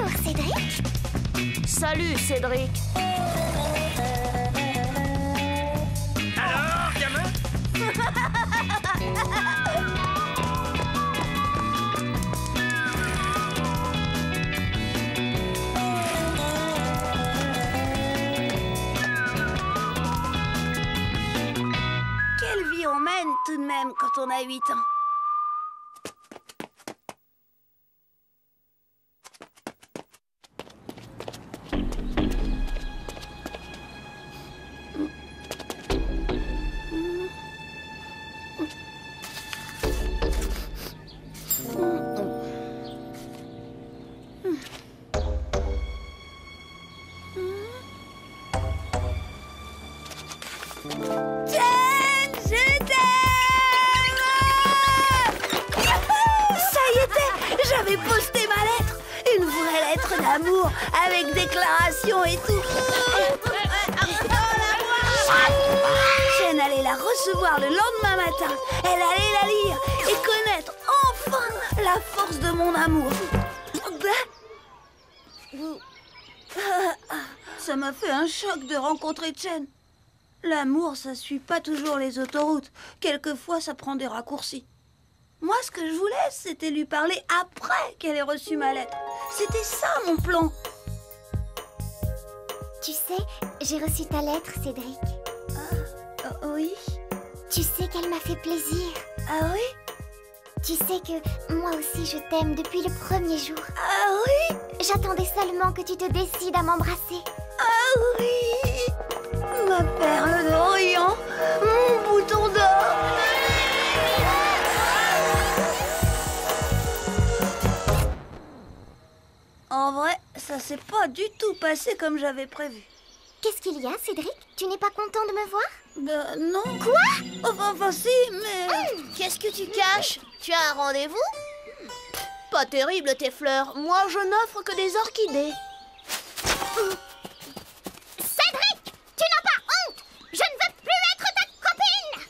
Bonjour, Cédric. Salut, Cédric. Alors, gamin? Quelle vie on mène tout de même quand on a 8 ans. J'avais posté ma lettre, une vraie lettre d'amour avec déclaration et tout. Jen allait la recevoir le lendemain matin. Elle allait la lire et connaître enfin la force de mon amour. Ça m'a fait un choc de rencontrer Jen. L'amour, ça suit pas toujours les autoroutes. Quelquefois, ça prend des raccourcis. Moi, ce que je voulais, c'était lui parler après qu'elle ait reçu ma lettre. C'était ça, mon plan. Tu sais, j'ai reçu ta lettre, Cédric. Oui? Tu sais qu'elle m'a fait plaisir. Ah oui? Tu sais que moi aussi je t'aime depuis le premier jour. Ah oui? J'attendais seulement que tu te décides à m'embrasser. Ah oui! Ma perle d'Orient, mon bouton d'or. En vrai, ça s'est pas du tout passé comme j'avais prévu. Qu'est-ce qu'il y a, Cédric? Tu n'es pas content de me voir? Non. Quoi? Enfin si, mais... Qu'est-ce que tu caches? Tu as un rendez-vous? Pas terrible tes fleurs. Moi, je n'offre que des orchidées. Cédric! Tu n'as pas honte! Je ne veux plus être ta copine!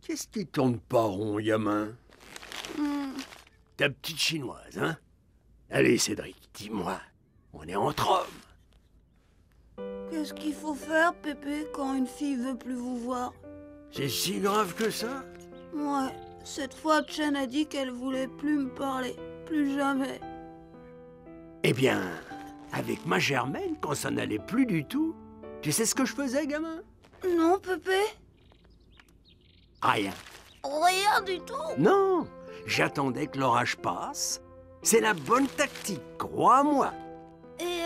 Qu'est-ce qui tourne pas rond, gamin? Ta petite chinoise, hein? Allez, Cédric, dis-moi, on est entre hommes. Qu'est-ce qu'il faut faire, Pépé, quand une fille veut plus vous voir? C'est si grave que ça? Ouais, cette fois, Chen a dit qu'elle voulait plus me parler. Plus jamais. Eh bien, avec ma Germaine, quand ça n'allait plus du tout, tu sais ce que je faisais, gamin? Non, Pépé? Rien. Rien du tout. Non, j'attendais que l'orage passe. C'est la bonne tactique, crois-moi. Et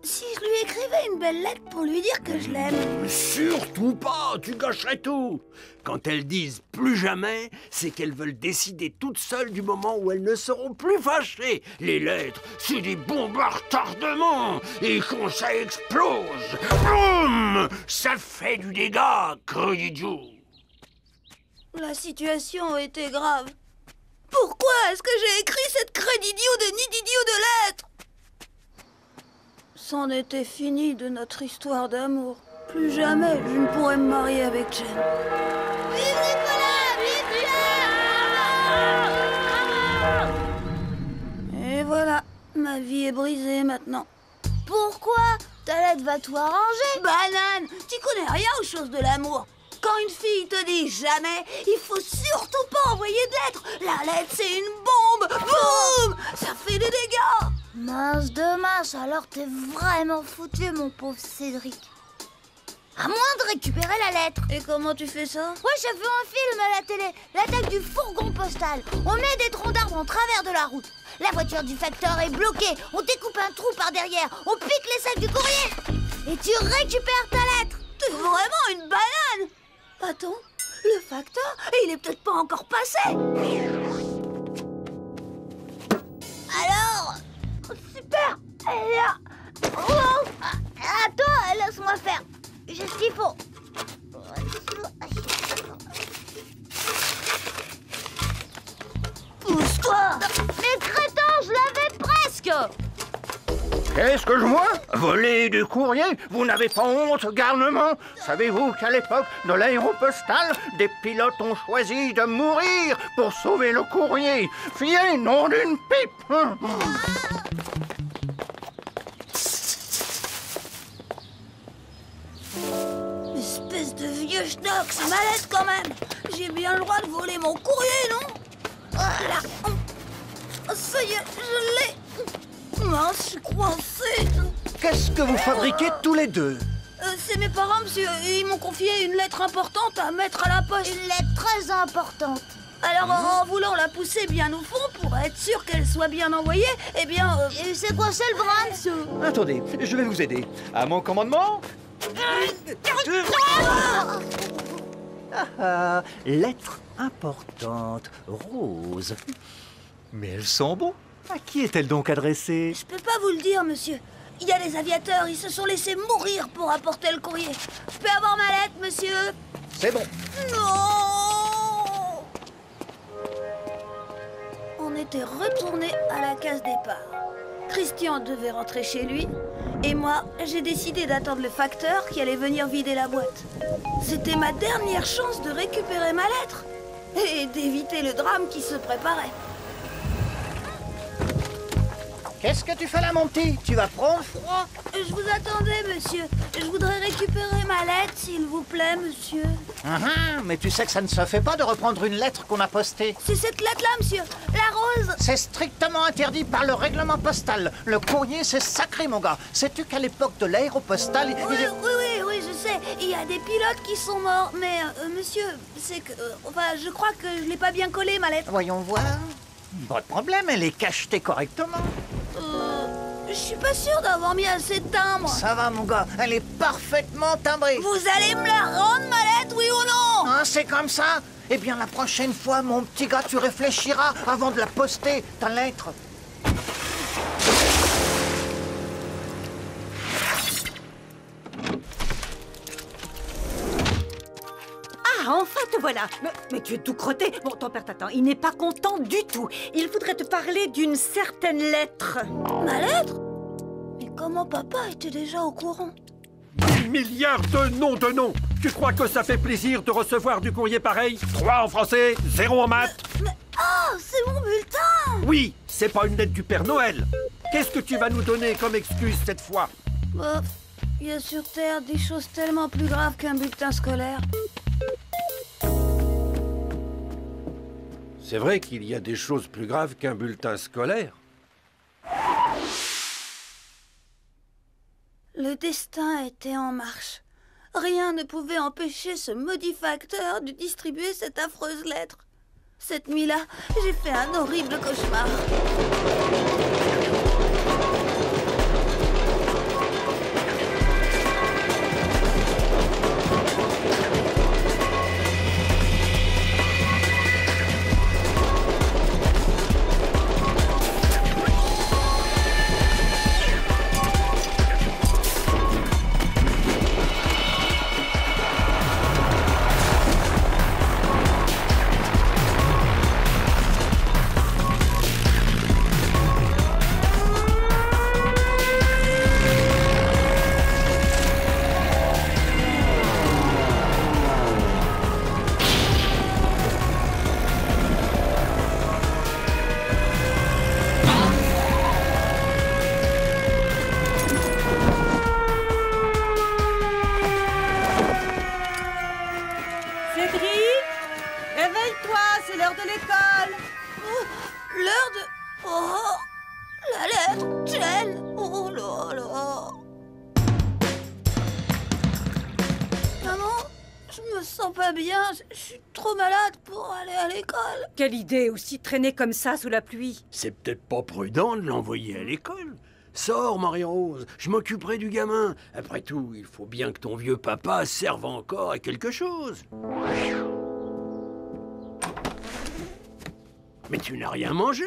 si je lui écrivais une belle lettre pour lui dire que je l'aime? Surtout pas, tu gâcherais tout. Quand elles disent plus jamais, c'est qu'elles veulent décider toutes seules du moment où elles ne seront plus fâchées. Les lettres, c'est des bombes à retardement. Et quand ça explose, boum, ça fait du dégât, Credidio. La situation était grave. Pourquoi est-ce que j'ai écrit cette crédidio de nididio de lettres? C'en était fini de notre histoire d'amour. Plus jamais je ne pourrais me marier avec Jen. Vive Nicolas! Vive Jen! Et voilà, ma vie est brisée maintenant. Pourquoi? Ta lettre va tout arranger. Banane, tu connais rien aux choses de l'amour. Quand une fille te dit jamais, il faut surtout pas envoyer de lettres. La lettre, c'est une bombe. Boum! Ça fait des dégâts. Mince de mince, alors t'es vraiment foutu, mon pauvre Cédric. À moins de récupérer la lettre. Et comment tu fais ça? Ouais, j'ai vu un film à la télé, l'attaque du fourgon postal. On met des troncs d'arbres en travers de la route. La voiture du facteur est bloquée. On découpe un trou par derrière. On pique les sacs du courrier. Et tu récupères ta lettre. T'es vraiment une banane. Attends, le facteur, il est peut-être pas encore passé. Alors? Super. Elle est là. Oh. Attends, laisse-moi faire. J'ai ce qu'il faut. Pousse-toi. Mais crétin, je l'avais presque. Qu'est-ce que je vois? Voler du courrier? Vous n'avez pas honte, garnement? Savez-vous qu'à l'époque de l'aéropostale, des pilotes ont choisi de mourir pour sauver le courrier? Fiez, nom d'une pipe! Espèce de vieux schnock, c'est malade quand même. J'ai bien le droit de voler mon courrier, non? Voilà. Ça y est, je l'ai. Mince, je suis coincée. Qu'est-ce que vous fabriquez tous les deux? C'est mes parents, monsieur. Ils m'ont confié une lettre importante à mettre à la poste. Une lettre très importante. Alors, en voulant la pousser bien au fond pour être sûr qu'elle soit bien envoyée, eh bien... Et c'est quoi ça, le brin, ça? Attendez, je vais vous aider. À mon commandement. Ah, lettre importante, rose. Mais elles sont beaux. À qui est-elle donc adressée? Je peux pas vous le dire, monsieur. Il y a des aviateurs, ils se sont laissés mourir pour apporter le courrier. Je peux avoir ma lettre, monsieur? C'est bon. Non! On était retourné à la case départ. Christian devait rentrer chez lui. Et moi, j'ai décidé d'attendre le facteur qui allait venir vider la boîte. C'était ma dernière chance de récupérer ma lettre et d'éviter le drame qui se préparait. Qu'est-ce que tu fais là, mon petit? Tu vas prendre froid? Je vous attendais, monsieur. Je voudrais récupérer ma lettre, s'il vous plaît, monsieur. Mais tu sais que ça ne se fait pas de reprendre une lettre qu'on a postée. C'est cette lettre-là, monsieur. La rose. C'est strictement interdit par le règlement postal. Le courrier, c'est sacré, mon gars. Sais-tu qu'à l'époque de l'aéropostale... Oui, je sais. Il y a des pilotes qui sont morts. Mais, monsieur, c'est que... je crois que je l'ai pas bien collée, ma lettre. Voyons voir. Pas de problème, elle est cachetée correctement. Je suis pas sûre d'avoir mis assez de timbre. Ça va, mon gars, elle est parfaitement timbrée. Vous allez me la rendre, ma lettre, oui ou non? Ah, c'est comme ça? Eh bien, la prochaine fois, mon petit gars, tu réfléchiras avant de la poster, ta lettre. Enfin te voilà. Mais tu es tout crotté. Bon, ton père t'attend. Il n'est pas content du tout. Il voudrait te parler d'une certaine lettre. Ma lettre? Mais comment papa était déjà au courant? 10 milliards de noms de noms. Tu crois que ça fait plaisir de recevoir du courrier pareil? 3 en français, 0 en maths. C'est mon bulletin! Oui, c'est pas une lettre du Père Noël. Qu'est-ce que tu vas nous donner comme excuse cette fois? Il y a sur Terre des choses tellement plus graves qu'un bulletin scolaire. C'est vrai qu'il y a des choses plus graves qu'un bulletin scolaire. Le destin était en marche. Rien ne pouvait empêcher ce maudit facteur de distribuer cette affreuse lettre. Cette nuit-là, j'ai fait un horrible cauchemar. Je suis trop malade pour aller à l'école. Quelle idée, aussi traîner comme ça sous la pluie. C'est peut-être pas prudent de l'envoyer à l'école. Sors, Marie-Rose, je m'occuperai du gamin. Après tout, il faut bien que ton vieux papa serve encore à quelque chose. Mais tu n'as rien mangé.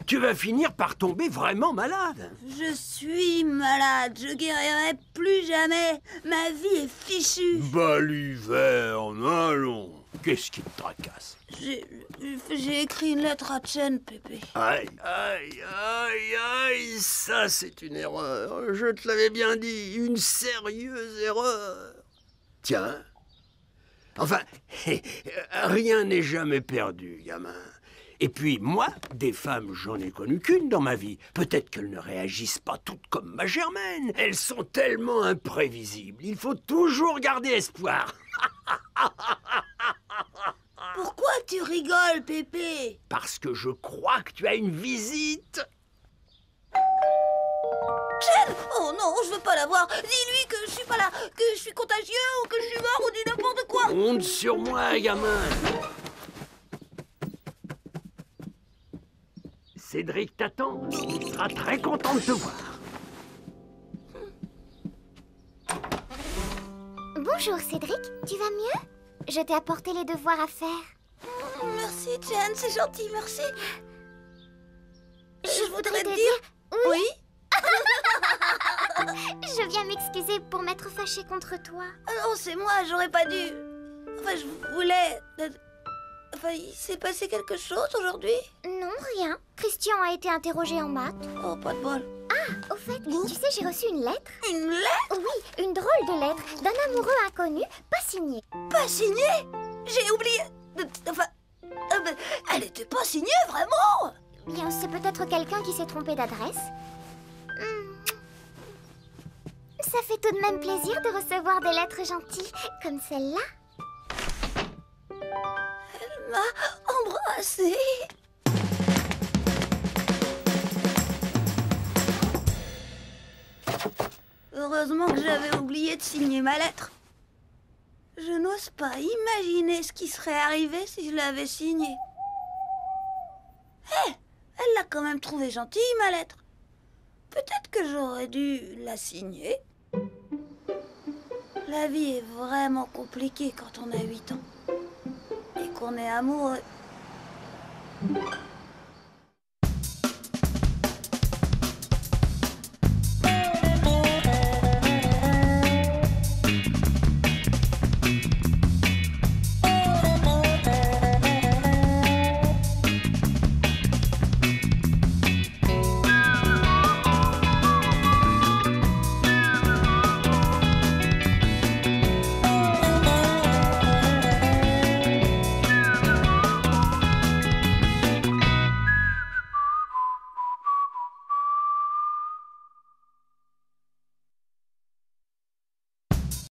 tu vas finir par tomber vraiment malade. Je suis malade, je guérirai plus jamais. Ma vie est fichue. Baliverne, allons. Qu'est-ce qui te tracasse? J'ai écrit une lettre à Chen, Pépé. Aïe, aïe, aïe, aïe, ça c'est une erreur. Je te l'avais bien dit, une sérieuse erreur. Tiens, enfin, rien n'est jamais perdu, gamin. Et puis moi, des femmes, j'en ai connu qu'une dans ma vie. Peut-être qu'elles ne réagissent pas toutes comme ma Germaine. Elles sont tellement imprévisibles. Il faut toujours garder espoir. Pourquoi tu rigoles, Pépé? Parce que je crois que tu as une visite. Chen! Oh non, je veux pas la voir. Dis-lui que je suis pas là, que je suis contagieux ou que je suis mort ou dis n'importe quoi. Honte sur moi, gamin. Cédric t'attend. Il sera très content de te voir. Bonjour Cédric, tu vas mieux? Je t'ai apporté les devoirs à faire. Merci, Chen, c'est gentil, merci. Je voudrais te te dire... Oui? Je viens m'excuser pour m'être fâchée contre toi. Ah non, c'est moi, j'aurais pas dû... Enfin, je voulais... Enfin, il s'est passé quelque chose aujourd'hui? Non, rien. Christian a été interrogé en maths. Oh, pas de bol. Au fait, tu sais, j'ai reçu une lettre. Une lettre? Oui, une drôle de lettre d'un amoureux inconnu, pas signée. Pas signée? J'ai oublié... Enfin... elle était pas signée, vraiment? Bien, c'est peut-être quelqu'un qui s'est trompé d'adresse. Ça fait tout de même plaisir de recevoir des lettres gentilles comme celle-là. Elle m'a embrassée. Heureusement que j'avais oublié de signer ma lettre. Je n'ose pas imaginer ce qui serait arrivé si je l'avais signée. Hé, elle l'a quand même trouvée gentille, ma lettre. Peut-être que j'aurais dû la signer. La vie est vraiment compliquée quand on a 8 ans. Et qu'on est amoureux.